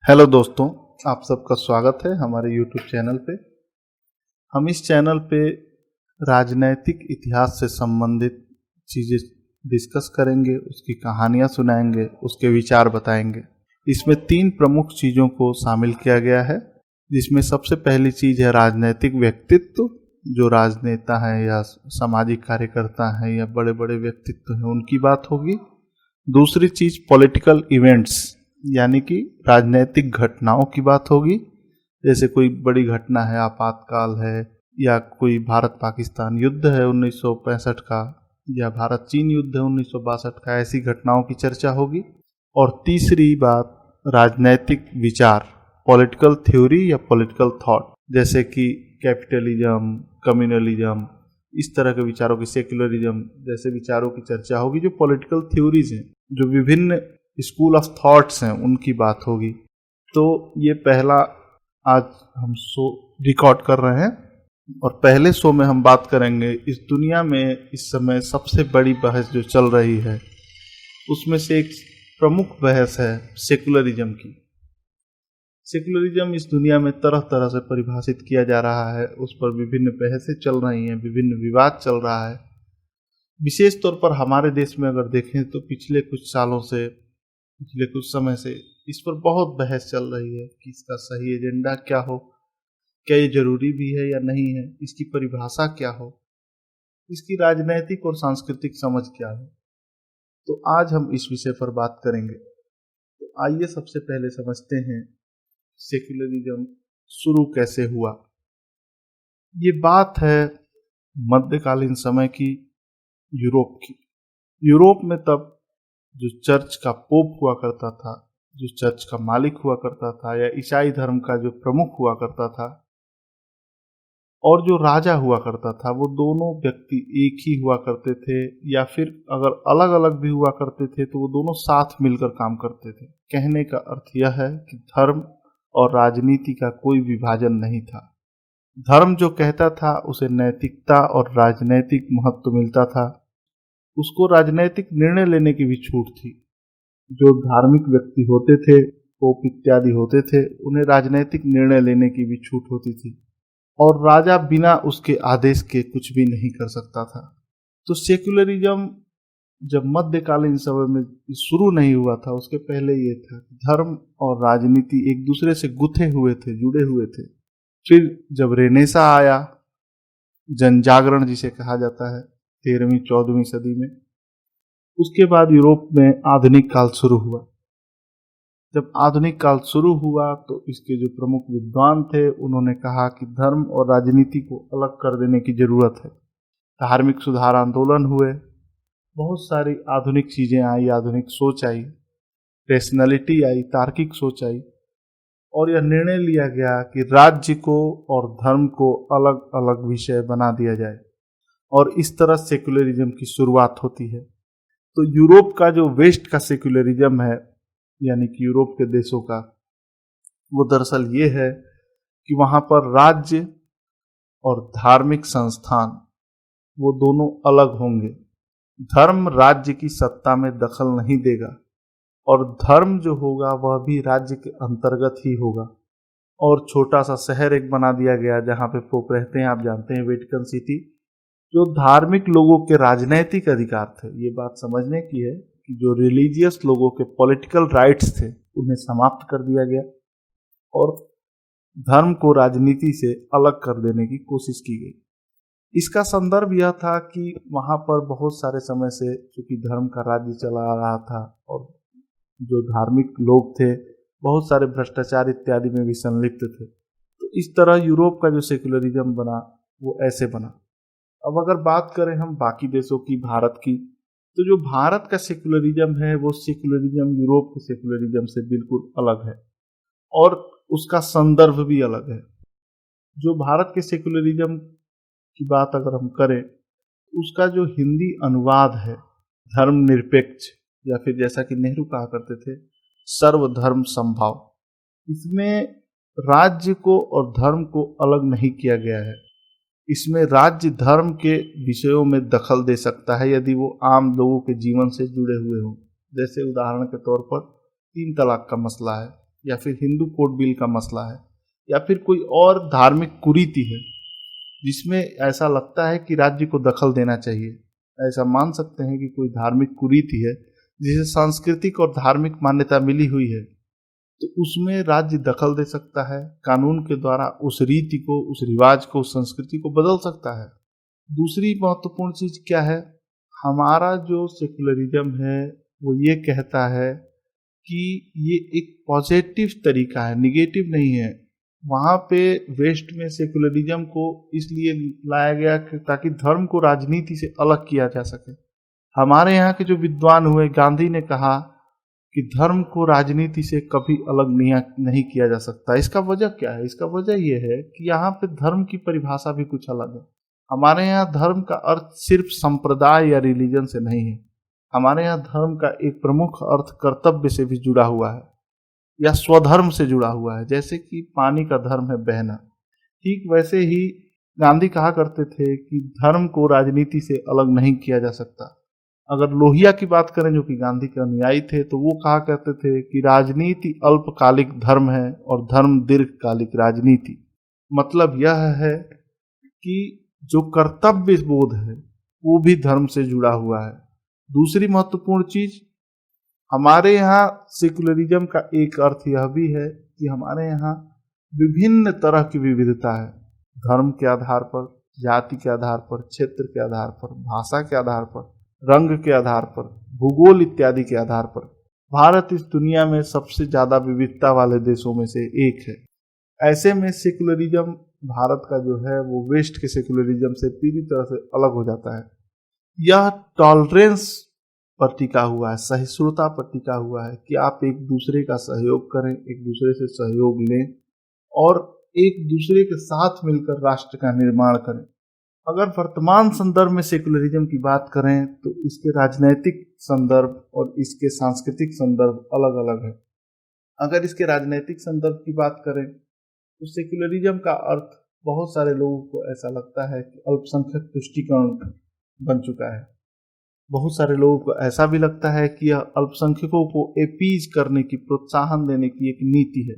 Hello दोस्तों, आप सबका स्वागत है हमारे YouTube चैनल पे। हम इस चैनल पे राजनैतिक इतिहास से संबंधित चीज़ें डिस्कस करेंगे, उसकी कहानियाँ सुनाएंगे, उसके विचार बताएंगे। इसमें 3 प्रमुख चीज़ों को शामिल किया गया है, जिसमें सबसे पहली चीज़ है राजनैतिक व्यक्तित्व। जो राजनेता हैं या सामाजिक कार्यकर्ता हैं या बड़े बड़े व्यक्तित्व हैं, उनकी बात होगी। दूसरी चीज़ पॉलिटिकल इवेंट्स यानी कि राजनैतिक घटनाओं की बात होगी, जैसे कोई बड़ी घटना है, आपातकाल है, या कोई भारत पाकिस्तान युद्ध है 1965 का, या भारत चीन युद्ध है 1962 का। ऐसी घटनाओं की चर्चा होगी। और तीसरी बात राजनैतिक विचार, पॉलिटिकल थ्योरी या पॉलिटिकल थॉट, जैसे कि कैपिटलिज्म, कम्युनलिज्म, इस तरह के विचारों की, सेक्युलरिज्म जैसे विचारों की चर्चा होगी। जो पॉलिटिकल थ्योरीज हैं, जो विभिन्न स्कूल ऑफ थॉट्स हैं, उनकी बात होगी। तो ये पहला आज हम शो रिकॉर्ड कर रहे हैं, और पहले शो में हम बात करेंगे इस दुनिया में इस समय सबसे बड़ी बहस जो चल रही है, उसमें से एक प्रमुख बहस है सेकुलरिज्म की। सेकुलरिज्म इस दुनिया में तरह तरह से परिभाषित किया जा रहा है, उस पर विभिन्न बहसें चल रही हैं, विभिन्न विवाद चल रहा है। विशेष तौर पर हमारे देश में अगर देखें तो पिछले कुछ समय से इस पर बहुत बहस चल रही है कि इसका सही एजेंडा क्या हो, क्या ये जरूरी भी है या नहीं है, इसकी परिभाषा क्या हो, इसकी राजनैतिक और सांस्कृतिक समझ क्या हो। तो आज हम इस विषय पर बात करेंगे। तो आइए सबसे पहले समझते हैं सेक्युलरिज्म शुरू कैसे हुआ। ये बात है मध्यकालीन समय की, यूरोप की। यूरोप में तब जो चर्च का पोप हुआ करता था, जो चर्च का मालिक हुआ करता था, या ईसाई धर्म का जो प्रमुख हुआ करता था, और जो राजा हुआ करता था, वो दोनों व्यक्ति एक ही हुआ करते थे, या फिर अगर अलग अलग भी हुआ करते थे तो वो दोनों साथ मिलकर काम करते थे। कहने का अर्थ यह है कि धर्म और राजनीति का कोई विभाजन नहीं था। धर्म जो कहता था उसे नैतिकता और राजनैतिक महत्व मिलता था, उसको राजनैतिक निर्णय लेने की भी छूट थी। जो धार्मिक व्यक्ति होते थे, पोप इत्यादि होते थे, उन्हें राजनैतिक निर्णय लेने की भी छूट होती थी, और राजा बिना उसके आदेश के कुछ भी नहीं कर सकता था। तो सेक्युलरिज्म जब मध्यकालीन समय में शुरू नहीं हुआ था, उसके पहले ये था कि धर्म और राजनीति एक दूसरे से गुथे हुए थे, जुड़े हुए थे। फिर जब रेनेसा आया, जन जागरण जिसे कहा जाता है, 13वीं-14वीं सदी में, उसके बाद यूरोप में आधुनिक काल शुरू हुआ। जब आधुनिक काल शुरू हुआ तो इसके जो प्रमुख विद्वान थे, उन्होंने कहा कि धर्म और राजनीति को अलग कर देने की जरूरत है। धार्मिक सुधार आंदोलन हुए, बहुत सारी आधुनिक चीजें आई, आधुनिक सोच आई, रेशनैलिटी आई, तार्किक सोच आई, और यह निर्णय लिया गया कि राज्य को और धर्म को अलग अलग विषय बना दिया जाए, और इस तरह सेकुलरिज्म की शुरुआत होती है। तो यूरोप का जो वेस्ट का सेकुलरिज्म है, यानी कि यूरोप के देशों का, वो दरअसल ये है कि वहाँ पर राज्य और धार्मिक संस्थान वो दोनों अलग होंगे। धर्म राज्य की सत्ता में दखल नहीं देगा, और धर्म जो होगा वह भी राज्य के अंतर्गत ही होगा। और छोटा सा शहर एक बना दिया गया जहाँ पे पोप रहते हैं, आप जानते हैं, वेटिकन सिटी, जो धार्मिक लोगों के राजनैतिक अधिकार थे। ये बात समझने की है कि जो रिलीजियस लोगों के पॉलिटिकल राइट्स थे, उन्हें समाप्त कर दिया गया, और धर्म को राजनीति से अलग कर देने की कोशिश की गई। इसका संदर्भ यह था कि वहाँ पर बहुत सारे समय से चूंकि धर्म का राज्य चला आ रहा था, और जो धार्मिक लोग थे बहुत सारे भ्रष्टाचार इत्यादि में भी संलिप्त थे। तो इस तरह यूरोप का जो सेकुलरिज्म बना वो ऐसे बना। अब अगर बात करें हम बाकी देशों की, भारत की, तो जो भारत का सेकुलरिज्म है वो सेकुलरिज्म यूरोप के सेकुलरिज्म से बिल्कुल अलग है, और उसका संदर्भ भी अलग है। जो भारत के सेकुलरिज्म की बात अगर हम करें, उसका जो हिंदी अनुवाद है धर्मनिरपेक्ष, या फिर जैसा कि नेहरू कहा करते थे सर्वधर्म समभाव, इसमें राज्य को और धर्म को अलग नहीं किया गया है। इसमें राज्य धर्म के विषयों में दखल दे सकता है यदि वो आम लोगों के जीवन से जुड़े हुए हों। जैसे उदाहरण के तौर पर 3 तलाक का मसला है, या फिर हिंदू कोड बिल का मसला है, या फिर कोई और धार्मिक कुरीति है जिसमें ऐसा लगता है कि राज्य को दखल देना चाहिए, ऐसा मान सकते हैं कि कोई धार्मिक कुरीति है जिसे सांस्कृतिक और धार्मिक मान्यता मिली हुई है, तो उसमें राज्य दखल दे सकता है, कानून के द्वारा उस रीति को, उस रिवाज को, उस संस्कृति को बदल सकता है। दूसरी महत्वपूर्ण चीज क्या है, हमारा जो सेकुलरिज्म है वो ये कहता है कि ये एक पॉजिटिव तरीका है, निगेटिव नहीं है। वहाँ पे वेस्ट में सेकुलरिज्म को इसलिए लाया गया ताकि धर्म को राजनीति से अलग किया जा सके। हमारे यहाँ के जो विद्वान हुए, गांधी ने कहा कि धर्म को राजनीति से कभी अलग नहीं किया जा सकता। इसका वजह क्या है? इसका वजह यह है कि यहाँ पे धर्म की परिभाषा भी कुछ अलग है। हमारे यहाँ धर्म का अर्थ सिर्फ संप्रदाय या रिलीजन से नहीं है। हमारे यहाँ धर्म का एक प्रमुख अर्थ कर्तव्य से भी जुड़ा हुआ है या स्वधर्म से जुड़ा हुआ है। जैसे कि पानी का धर्म है बहना, ठीक वैसे ही गांधी कहा करते थे कि धर्म को राजनीति से अलग नहीं किया जा सकता। अगर लोहिया की बात करें, जो कि गांधी के अनुयायी थे, तो वो कहा करते थे कि राजनीति अल्पकालिक धर्म है और धर्म दीर्घकालिक राजनीति। मतलब यह है कि जो कर्तव्य बोध है वो भी धर्म से जुड़ा हुआ है। दूसरी महत्वपूर्ण चीज, हमारे यहाँ सेकुलरिज्म का एक अर्थ यह भी है कि हमारे यहाँ विभिन्न तरह की विविधता है, धर्म के आधार पर, जाति के आधार पर, क्षेत्र के आधार पर, भाषा के आधार पर, रंग के आधार पर, भूगोल इत्यादि के आधार पर। भारत इस दुनिया में सबसे ज्यादा विविधता वाले देशों में से एक है। ऐसे में सेकुलरिज्म भारत का जो है वो वेस्ट के सेकुलरिज्म से पूरी तरह से अलग हो जाता है। यह टॉलरेंस पर टिका हुआ है, सहिष्णुता पर टिका हुआ है कि आप एक दूसरे का सहयोग करें, एक दूसरे से सहयोग लें और एक दूसरे के साथ मिलकर राष्ट्र का निर्माण करें। अगर वर्तमान संदर्भ में सेकुलरिज्म की बात करें तो इसके राजनैतिक संदर्भ और इसके सांस्कृतिक संदर्भ अलग अलग है। अगर इसके राजनैतिक संदर्भ की बात करें तो सेकुलरिज्म का अर्थ बहुत सारे लोगों को ऐसा लगता है कि अल्पसंख्यक तुष्टीकरण बन चुका है। बहुत सारे लोगों को ऐसा भी लगता है कि यह अल्पसंख्यकों को अपीज करने की, प्रोत्साहन देने की एक नीति है।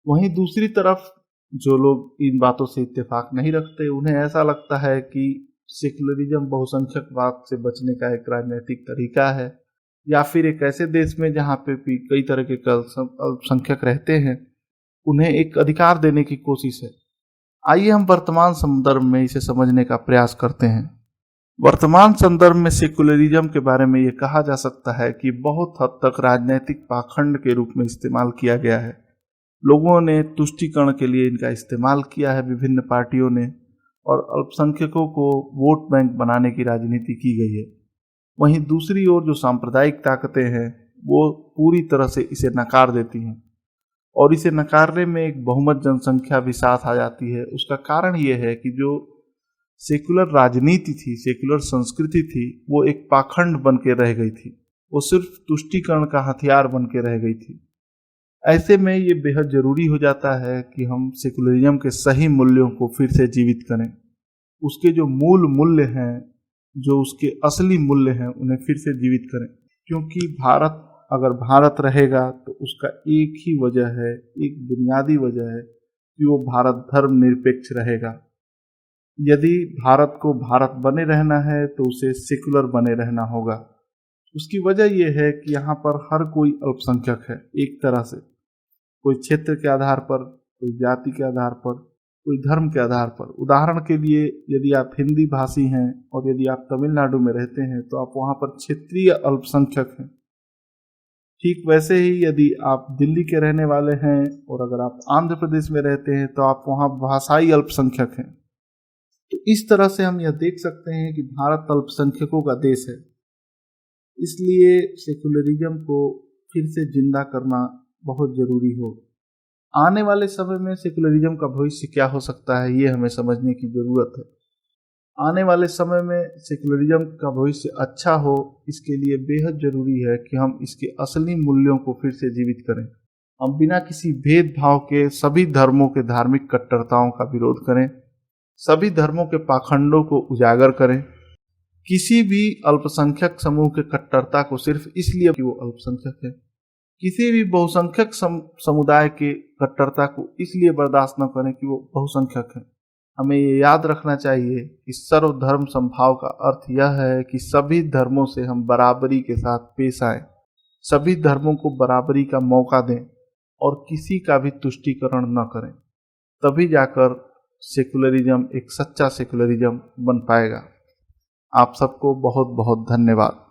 वहीं दूसरी तरफ जो लोग इन बातों से इत्तेफाक नहीं रखते, उन्हें ऐसा लगता है कि सेकुलरिज्म बहुसंख्यकवाद से बचने का एक राजनीतिक तरीका है, या फिर एक ऐसे देश में जहाँ पे भी कई तरह के अल्पसंख्यक रहते हैं उन्हें एक अधिकार देने की कोशिश है। आइए हम वर्तमान संदर्भ में इसे समझने का प्रयास करते हैं। वर्तमान संदर्भ में सेकुलरिज्म के बारे में ये कहा जा सकता है कि बहुत हद तक राजनीतिक पाखंड के रूप में इस्तेमाल किया गया है। लोगों ने तुष्टीकरण के लिए इनका इस्तेमाल किया है, विभिन्न पार्टियों ने, और अल्पसंख्यकों को वोट बैंक बनाने की राजनीति की गई है। वहीं दूसरी ओर जो सांप्रदायिक ताकतें हैं वो पूरी तरह से इसे नकार देती हैं, और इसे नकारने में एक बहुमत जनसंख्या भी साथ आ जाती है। उसका कारण ये है कि जो सेकुलर राजनीति थी, सेकुलर संस्कृति थी, वो एक पाखंड बन के रह गई थी, वो सिर्फ तुष्टीकरण का हथियार बन के रह गई थी। ऐसे में ये बेहद जरूरी हो जाता है कि हम सेकुलरिज्म के सही मूल्यों को फिर से जीवित करें। उसके जो मूल मूल्य हैं, जो उसके असली मूल्य हैं, उन्हें फिर से जीवित करें। क्योंकि अगर भारत रहेगा तो उसका एक ही वजह है, एक बुनियादी वजह है कि वो भारत धर्मनिरपेक्ष रहेगा। यदि भारत को भारत बने रहना है तो उसे सेकुलर बने रहना होगा। उसकी वजह यह है कि यहाँ पर हर कोई अल्पसंख्यक है, एक तरह से, कोई क्षेत्र के आधार पर, कोई जाति के आधार पर, कोई धर्म के आधार पर। उदाहरण के लिए, यदि आप हिंदी भाषी हैं और यदि आप तमिलनाडु में रहते हैं तो आप वहाँ पर क्षेत्रीय अल्पसंख्यक हैं। ठीक वैसे ही यदि आप दिल्ली के रहने वाले हैं और अगर आप आंध्र प्रदेश में रहते हैं तो आप वहाँ भाषाई अल्पसंख्यक हैं। तो इस तरह से हम यह देख सकते हैं कि भारत अल्पसंख्यकों का देश है। इसलिए सेकुलरिज्म को फिर से जिंदा करना बहुत जरूरी हो। आने वाले समय में सेकुलरिज्म का भविष्य क्या हो सकता है, ये हमें समझने की जरूरत है। आने वाले समय में सेकुलरिज्म का भविष्य अच्छा हो, इसके लिए बेहद जरूरी है कि हम इसके असली मूल्यों को फिर से जीवित करें। हम बिना किसी भेदभाव के सभी धर्मों के धार्मिक कट्टरताओं का विरोध करें, सभी धर्मों के पाखंडों को उजागर करें। किसी भी अल्पसंख्यक समूह के कट्टरता को सिर्फ इसलिए कि वो अल्पसंख्यक है, किसी भी बहुसंख्यक समुदाय के कट्टरता को इसलिए बर्दाश्त न करें कि वो बहुसंख्यक है। हमें ये याद रखना चाहिए कि सर्वधर्म समभाव का अर्थ यह है कि सभी धर्मों से हम बराबरी के साथ पेश आए, सभी धर्मों को बराबरी का मौका दें और किसी का भी तुष्टीकरण न करें। तभी जाकर सेकुलरिज्म एक सच्चा सेकुलरिज्म बन पाएगा। आप सबको बहुत बहुत धन्यवाद।